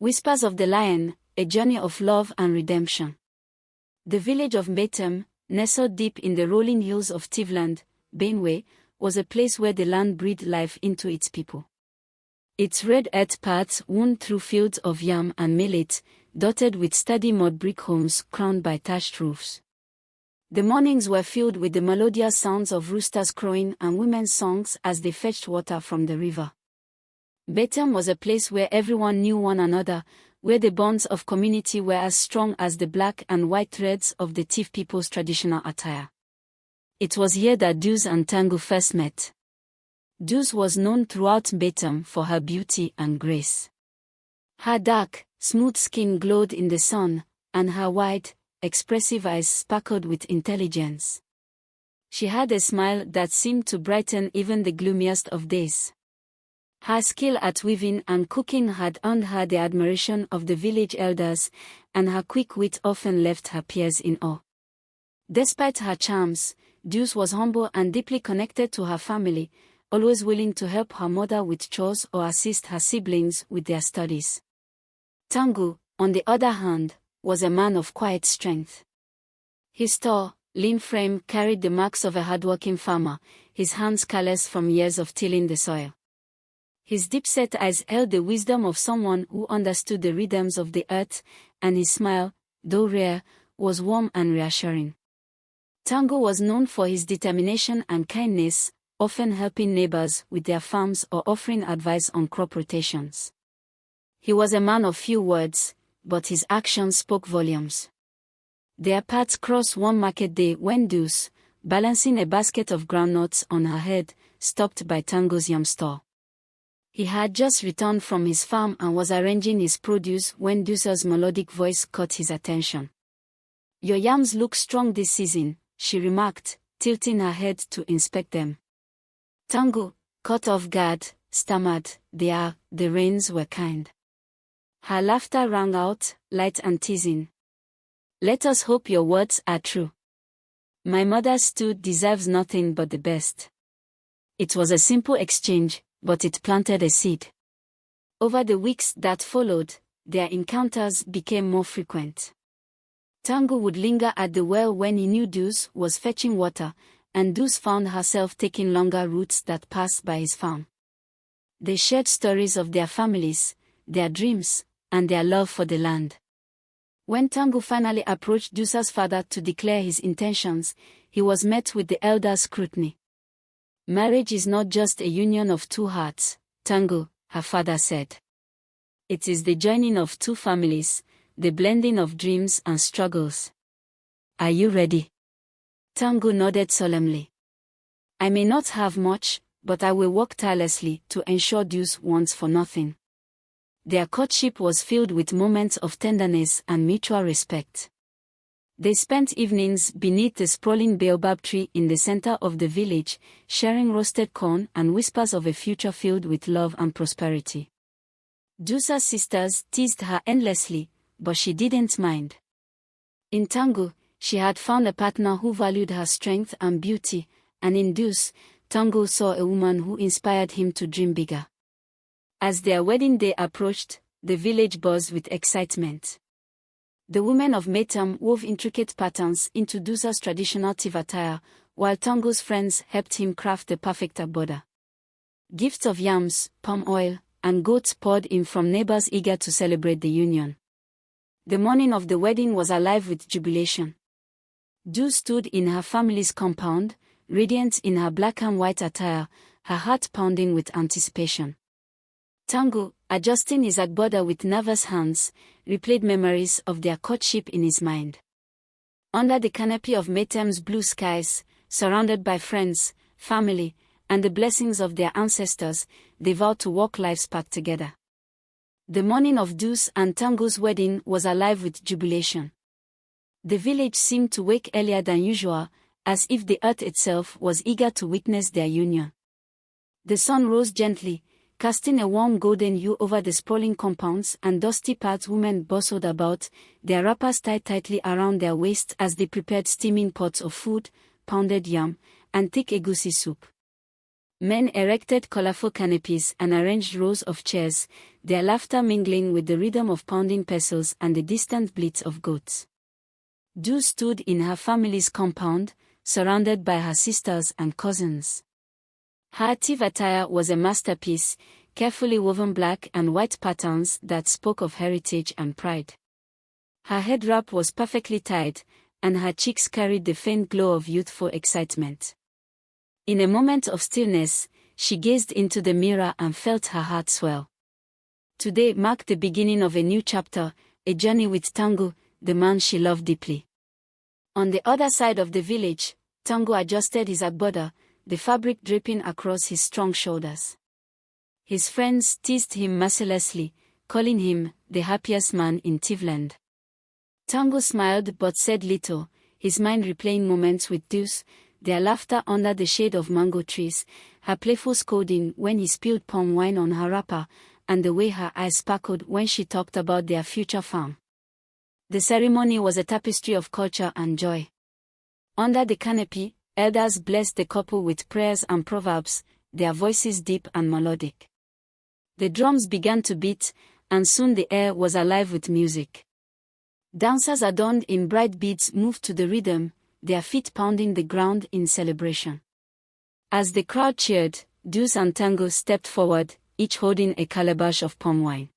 Whispers of the Lion, a journey of love and redemption. The village of Betem, nestled deep in the rolling hills of Tivland, Benue, was a place where the land breathed life into its people. Its red earth paths wound through fields of yam and millet, dotted with sturdy mud brick homes crowned by thatched roofs. The mornings were filled with the melodious sounds of roosters crowing and women's songs as they fetched water from the river. Betem was a place where everyone knew one another, where the bonds of community were as strong as the black and white threads of the Tiv people's traditional attire. It was here that Duz and Tangu first met. Duz was known throughout Betem for her beauty and grace. Her dark, smooth skin glowed in the sun, and her wide, expressive eyes sparkled with intelligence. She had a smile that seemed to brighten even the gloomiest of days. Her skill at weaving and cooking had earned her the admiration of the village elders, and her quick wit often left her peers in awe. Despite her charms, Duz was humble and deeply connected to her family, always willing to help her mother with chores or assist her siblings with their studies. Tangu, on the other hand, was a man of quiet strength. His tall, lean frame carried the marks of a hardworking farmer, his hands callous from years of tilling the soil. His deep-set eyes held the wisdom of someone who understood the rhythms of the earth, and his smile, though rare, was warm and reassuring. Tangu was known for his determination and kindness, often helping neighbors with their farms or offering advice on crop rotations. He was a man of few words, but his actions spoke volumes. Their paths crossed one market day when Duz, balancing a basket of groundnuts on her head, stopped by Tangu's yam store. He had just returned from his farm and was arranging his produce when Duz's melodic voice caught his attention. "Your yams look strong this season," she remarked, tilting her head to inspect them. Tangu, caught off guard, stammered, The rains were kind." Her laughter rang out, light and teasing. "Let us hope your words are true. My mother's stew deserves nothing but the best." It was a simple exchange, but it planted a seed. Over the weeks that followed, their encounters became more frequent. Tangu would linger at the well when he knew Duz was fetching water, and Duz found herself taking longer routes that passed by his farm. They shared stories of their families, their dreams, and their love for the land. When Tangu finally approached Duz's father to declare his intentions, he was met with the elder's scrutiny. "Marriage is not just a union of two hearts, Tangu," her father said. "It is the joining of two families, the blending of dreams and struggles. Are you ready?" Tangu nodded solemnly. "I may not have much, but I will work tirelessly to ensure Duz wants for nothing." Their courtship was filled with moments of tenderness and mutual respect. They spent evenings beneath the sprawling baobab tree in the center of the village, sharing roasted corn and whispers of a future filled with love and prosperity. Duz's sisters teased her endlessly, but she didn't mind. In Tangu, she had found a partner who valued her strength and beauty, and in Duz, Tangu saw a woman who inspired him to dream bigger. As their wedding day approached, the village buzzed with excitement. The women of Betem wove intricate patterns into Duz's traditional Tiv attire, while Tangu's friends helped him craft the perfect agbada. Gifts of yams, palm oil, and goats poured in from neighbors eager to celebrate the union. The morning of the wedding was alive with jubilation. Duz stood in her family's compound, radiant in her black and white attire, her heart pounding with anticipation. Tangu, adjusting his agbada with nervous hands, replayed memories of their courtship in his mind. Under the canopy of Betem's blue skies, surrounded by friends, family, and the blessings of their ancestors, they vowed to walk life's path together. The morning of Duz and Tangu's wedding was alive with jubilation. The village seemed to wake earlier than usual, as if the earth itself was eager to witness their union. The sun rose gently, casting a warm golden hue over the sprawling compounds and dusty paths. Women bustled about, their wrappers tied tightly around their waists as they prepared steaming pots of food, pounded yam, and thick egusi soup. Men erected colorful canopies and arranged rows of chairs, their laughter mingling with the rhythm of pounding pestles and the distant bleats of goats. Du stood in her family's compound, surrounded by her sisters and cousins. Her native attire was a masterpiece, carefully woven black and white patterns that spoke of heritage and pride. Her head wrap was perfectly tied, and her cheeks carried the faint glow of youthful excitement. In a moment of stillness, she gazed into the mirror and felt her heart swell. Today marked the beginning of a new chapter, a journey with Tango, the man she loved deeply. On the other side of the village, Tango adjusted his agbada, the fabric dripping across his strong shoulders. His friends teased him mercilessly, calling him the happiest man in Tivland. Tango smiled but said little, his mind replaying moments with Deuce, their laughter under the shade of mango trees, her playful scolding when he spilled palm wine on her wrapper, and the way her eyes sparkled when she talked about their future farm. The ceremony was a tapestry of culture and joy. Under the canopy, elders blessed the couple with prayers and proverbs, their voices deep and melodic. The drums began to beat, and soon the air was alive with music. Dancers adorned in bright beads moved to the rhythm, their feet pounding the ground in celebration. As the crowd cheered, Deuce and Tango stepped forward, each holding a calabash of palm wine.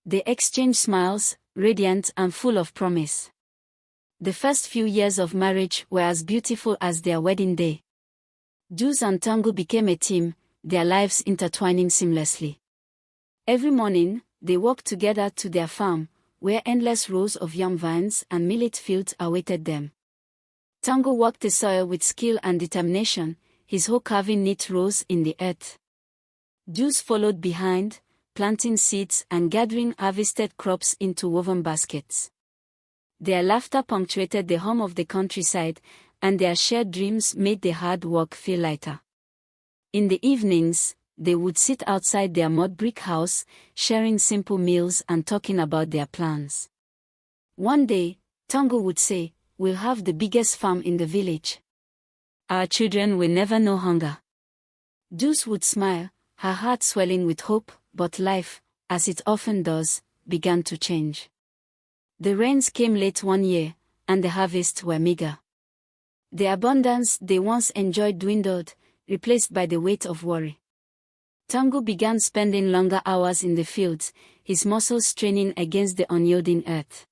They exchanged smiles, radiant and full of promise. The first few years of marriage were as beautiful as their wedding day. Deuce and Tango became a team, their lives intertwining seamlessly. Every morning, they walked together to their farm, where endless rows of yam vines and millet fields awaited them. Tango worked the soil with skill and determination, his hoe carving neat rows in the earth. Deuce followed behind, planting seeds and gathering harvested crops into woven baskets. Their laughter punctuated the hum of the countryside, and their shared dreams made the hard work feel lighter. In the evenings, they would sit outside their mud brick house, sharing simple meals and talking about their plans. One day, Tango would say, "We'll have the biggest farm in the village. Our children will never know hunger." Deuce would smile, her heart swelling with hope, but life, as it often does, began to change. The rains came late one year, and the harvests were meager. The abundance they once enjoyed dwindled, replaced by the weight of worry. Tango began spending longer hours in the fields, his muscles straining against the unyielding earth.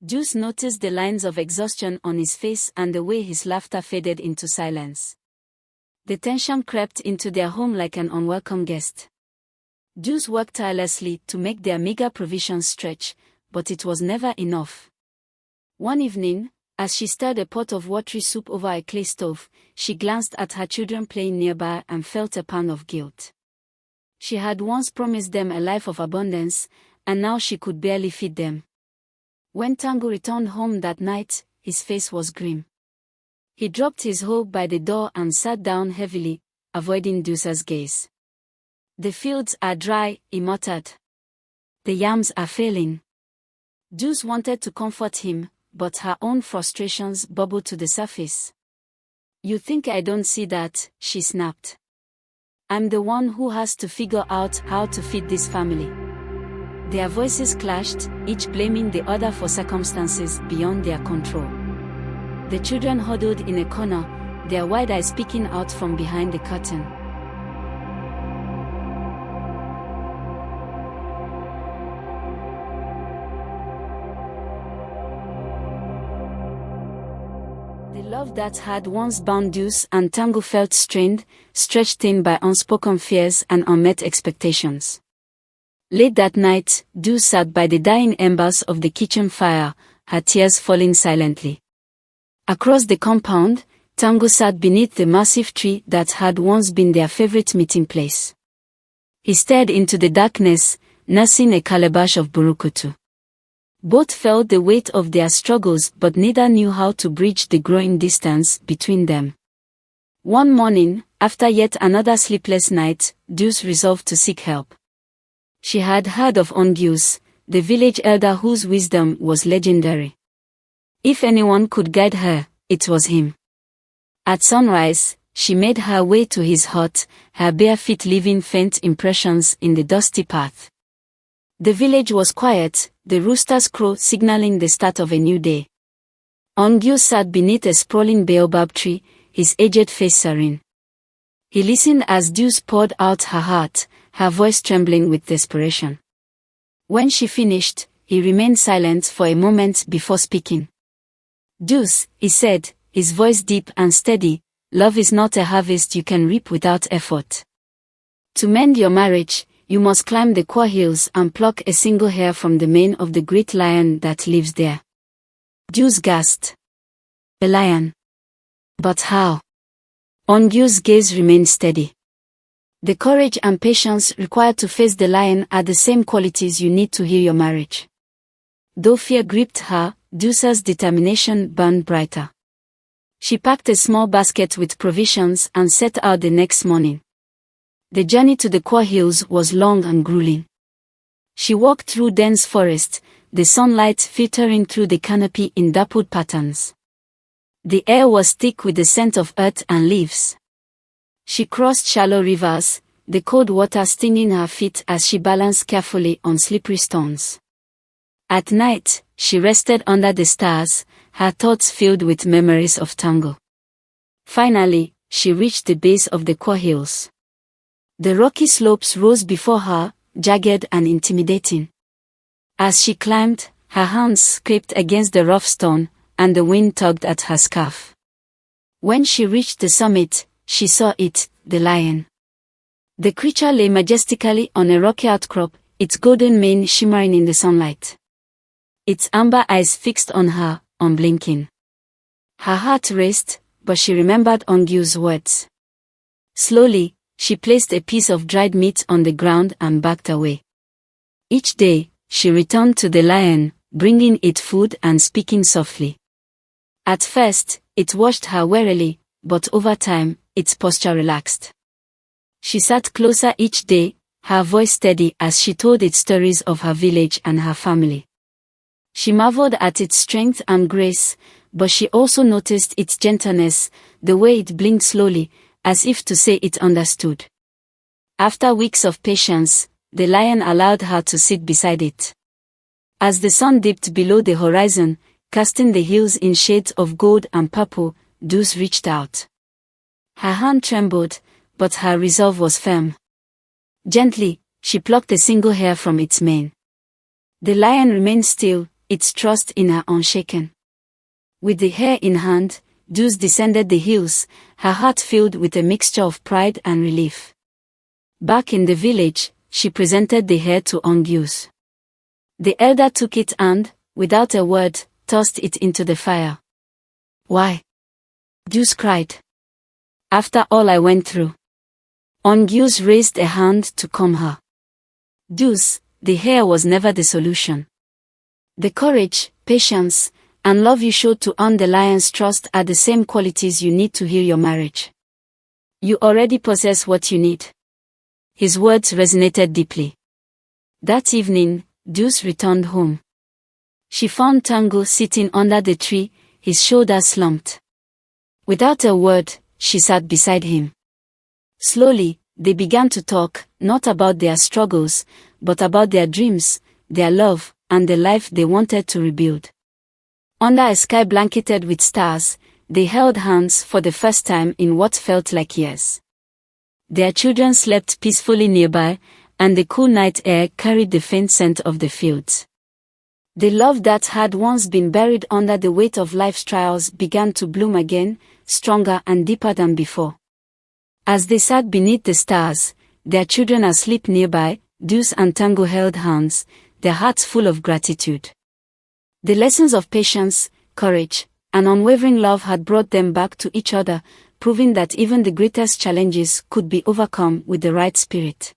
Deuce noticed the lines of exhaustion on his face and the way his laughter faded into silence. The tension crept into their home like an unwelcome guest. Deuce worked tirelessly to make their meager provisions stretch, but it was never enough. One evening, as she stirred a pot of watery soup over a clay stove, she glanced at her children playing nearby and felt a pang of guilt. She had once promised them a life of abundance, and now she could barely feed them. When Tango returned home that night, his face was grim. He dropped his hoe by the door and sat down heavily, avoiding Deuce's gaze. "The fields are dry," he muttered. "The yams are failing." Deuce wanted to comfort him, but her own frustrations bubbled to the surface. "You think I don't see that?" she snapped. "I'm the one who has to figure out how to feed this family." Their voices clashed, each blaming the other for circumstances beyond their control. The children huddled in a corner, their wide eyes peeking out from behind the curtain. The love that had once bound Deuce and Tango felt strained, stretched thin by unspoken fears and unmet expectations. Late that night, Deuce sat by the dying embers of the kitchen fire, her tears falling silently. Across the compound, Tango sat beneath the massive tree that had once been their favorite meeting place. He stared into the darkness, nursing a calabash of burukutu. Both felt the weight of their struggles, but neither knew how to bridge the growing distance between them. One morning, after yet another sleepless night, Deuce resolved to seek help. She had heard of Ongius, the village elder whose wisdom was legendary. If anyone could guide her, it was him. At sunrise, she made her way to his hut, her bare feet leaving faint impressions in the dusty path. The village was quiet, the rooster's crow signaling the start of a new day. Ongyus sat beneath a sprawling baobab tree, his aged face serene. He listened as Deuce poured out her heart, her voice trembling with desperation. When she finished, he remained silent for a moment before speaking. Deuce, he said, his voice deep and steady, love is not a harvest you can reap without effort. To mend your marriage, you must climb the Kwa Hills and pluck a single hair from the mane of the great lion that lives there. Deuce gasped. A lion. But how? Ongyu's gaze remained steady. The courage and patience required to face the lion are the same qualities you need to heal your marriage. Though fear gripped her, Deuce's determination burned brighter. She packed a small basket with provisions and set out the next morning. The journey to the Kwa Hills was long and grueling. She walked through dense forest, the sunlight filtering through the canopy in dappled patterns. The air was thick with the scent of earth and leaves. She crossed shallow rivers, the cold water stinging her feet as she balanced carefully on slippery stones. At night, she rested under the stars, her thoughts filled with memories of Tango. Finally, she reached the base of the Kwa Hills. The rocky slopes rose before her, jagged and intimidating. As she climbed, her hands scraped against the rough stone, and the wind tugged at her scarf. When she reached the summit, she saw it, the lion. The creature lay majestically on a rocky outcrop, its golden mane shimmering in the sunlight. Its amber eyes fixed on her, unblinking. Her heart raced, but she remembered Ongyu's words. Slowly, she placed a piece of dried meat on the ground and backed away. Each day, she returned to the lion, bringing it food and speaking softly. At first, it watched her warily, but over time, its posture relaxed. She sat closer each day, her voice steady as she told it stories of her village and her family. She marveled at its strength and grace, but she also noticed its gentleness, the way it blinked slowly, as if to say it understood. After weeks of patience, the lion allowed her to sit beside it. As the sun dipped below the horizon, casting the hills in shades of gold and purple, Deuce reached out. Her hand trembled, but her resolve was firm. Gently, she plucked a single hair from its mane. The lion remained still, its trust in her unshaken. With the hair in hand, Deuce descended the hills, her heart filled with a mixture of pride and relief. Back in the village, she presented the hair to Ongyus. The elder took it and, without a word, tossed it into the fire. Why? Deuce cried. After all I went through. Ongyus raised a hand to calm her. Deuce, the hair was never the solution. The courage, patience, and love you showed to earn the lion's trust are the same qualities you need to heal your marriage. You already possess what you need. His words resonated deeply. That evening, Deuce returned home. She found Tango sitting under the tree, his shoulders slumped. Without a word, she sat beside him. Slowly, they began to talk, not about their struggles, but about their dreams, their love, and the life they wanted to rebuild. Under a sky blanketed with stars, they held hands for the first time in what felt like years. Their children slept peacefully nearby, and the cool night air carried the faint scent of the fields. The love that had once been buried under the weight of life's trials began to bloom again, stronger and deeper than before. As they sat beneath the stars, their children asleep nearby, Deuce and Tango held hands, their hearts full of gratitude. The lessons of patience, courage, and unwavering love had brought them back to each other, proving that even the greatest challenges could be overcome with the right spirit.